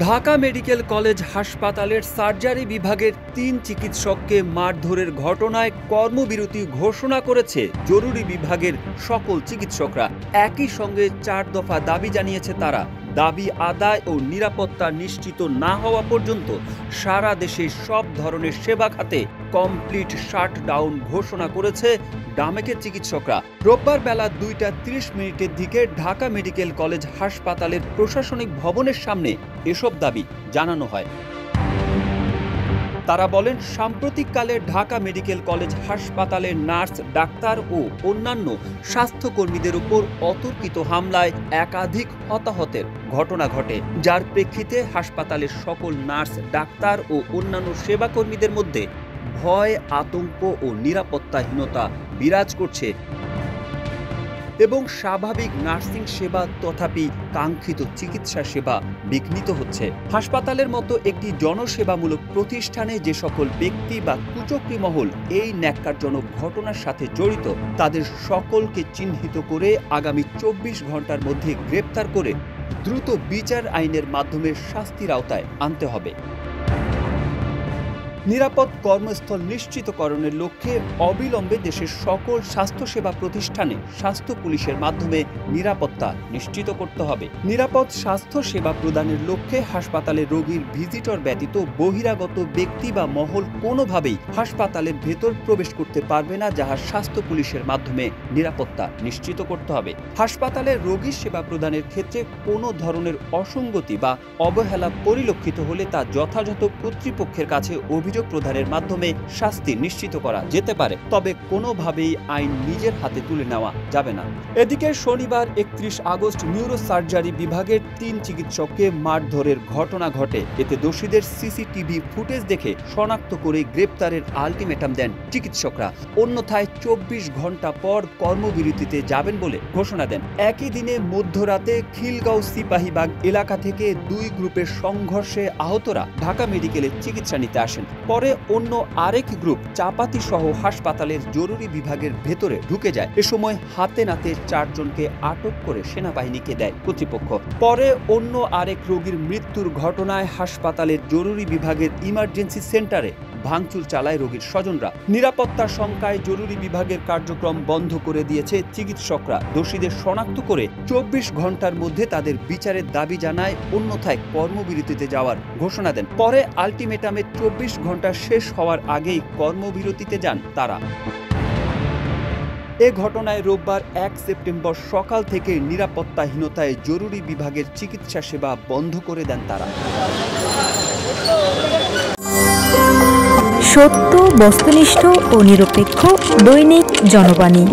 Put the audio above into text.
Dhaka medical college হাসপাতালের surgery বিভাগের ৩ চিকিৎসককে মারধরের ঘটনায় কর্মবিরতি ঘোষণা করেছে জরুরি বিভাগের সকল চিকিৎসকরা। একই সঙ্গে ৪ দফা দাবি জানিয়েছে তারা। দাবি আদায় ও নিরাপত্তা নিশ্চিত না হওয়া পর্যন্ত সারা দেশে সব ধরনের সেবা খাতে কমপ্লিট শাটডাউন ঘোষণা করেছে ডামেকের চিকিৎসকরা। রোববার বেলা ২টা ৩০ মিনিটের দিকে ঢাকা মেডিকেল কলেজ হাসপাতালের প্রশাসনিক ভবনের সামনে এসব দাবি জানানো হয়। তারা বলেন, সাম্প্রতিককালে ঢাকা মেডিকেল কলেজ হাসপাতালের নার্স, ডাক্তার ও অন্যান্য স্বাস্থ্যকর্মীদের উপর অতর্কিত হামলায় একাধিক হতাহতের ঘটনা ঘটে, যার প্রেক্ষিতে হাসপাতালের সকল নার্স, ডাক্তার ও অন্যান্য সেবাকর্মীদের মধ্যে ভয়, আতঙ্ক ও নিরাপত্তাহীনতা বিরাজ করছে এবং স্বাভাবিক নার্সিং সেবা তথাপি কাঙ্ক্ষিত চিকিৎসা সেবা বিঘ্নিত হচ্ছে। হাসপাতালের মতো একটি জনসেবামূলক প্রতিষ্ঠানে যে সকল ব্যক্তি বা কুচক্রী মহল এই ন্যাক্কারজনক ঘটনার সাথে জড়িত, তাদের সকলকে চিহ্নিত করে আগামী ২৪ ঘন্টার মধ্যে গ্রেপ্তার করে দ্রুত বিচার আইনের মাধ্যমে শাস্তির আওতায় আনতে হবে। নিরাপদ কর্মস্থল নিশ্চিতকরণের লক্ষ্যে অবিলম্বে দেশের সকল স্বাস্থ্যসেবা প্রতিষ্ঠানে স্বাস্থ্য পুলিশের মাধ্যমে নিরাপত্তা নিশ্চিত করতে হবে। নিরাপদ স্বাস্থ্য সেবা প্রদানের লক্ষ্যে হাসপাতালে রোগীর ভিজিটর ব্যতীত বহিরাগত ব্যক্তি বা মহল কোনোভাবেই হাসপাতালের ভেতর প্রবেশ করতে পারবে না, যাহা স্বাস্থ্য পুলিশের মাধ্যমে নিরাপত্তা নিশ্চিত করতে হবে। হাসপাতালে রোগী সেবা প্রদানের ক্ষেত্রে কোনো ধরনের অসঙ্গতি বা অবহেলা পরিলক্ষিত হলে তা যথাযথ কর্তৃপক্ষের কাছে অভিযোগ প্রদানের মাধ্যমে শাস্তি নিশ্চিত করা যেতে পারে, তবে কোনোভাবেই আইন নিজের হাতে তুলে নেওয়া যাবে না। এদিকে শনিবার ৩১ আগস্ট নিউরো সার্জারি বিভাগের ৩ চিকিৎসককে মারধরের ঘটনা ঘটে। এতে দোষীদের সিসিটিভি ফুটেজ দেখে শনাক্ত করে গ্রেপ্তারের আলটিমেটাম দেন চিকিৎসকরা। অন্যথায় ২৪ ঘন্টা পর কর্মবিরতিতে যাবেন বলে ঘোষণা দেন। একই দিনে মধ্যরাতে খিলগাঁও সিপাহীবাগ এলাকা থেকে ২ গ্রুপের সংঘর্ষে আহতরা ঢাকা মেডিকেলে চিকিৎসা নিতে আসেন। পরে অন্য আরেক গ্রুপ চাপাতি সহ হাসপাতালের জরুরি বিভাগের ভেতরে ঢুকে যায়। এ সময় হাতে নাতে ৪ জনকে আটক করে সেনাবাহিনীকে দেয় কর্তৃপক্ষ। পরে অন্য আরেক রোগীর মৃত্যুর ঘটনায় হাসপাতালের জরুরি বিভাগের ইমার্জেন্সি সেন্টারে ভাঙচুর চালায় রোগীর স্বজনরা। নিরাপত্তার শঙ্কায় জরুরি বিভাগের কার্যক্রম বন্ধ করে দিয়েছে চিকিৎসকরা। দোষীদের শনাক্ত করে ২৪ ঘন্টার মধ্যে তাদের বিচারের দাবি জানায়, অন্যথায় কর্মবিরতিতে যাওয়ার ঘোষণা দেন। পরে আলটিমেটামে ২৪ ঘন্টা শেষ হওয়ার আগেই কর্মবিরতিতে যান তারা। এ ঘটনায় রোববার ১ সেপ্টেম্বর সকাল থেকে নিরাপত্তাহীনতায় জরুরি বিভাগের চিকিৎসা সেবা বন্ধ করে দেন তারা। সত্য, বস্তুনিষ্ঠ ও নিরপেক্ষ দৈনিক জনবাণী।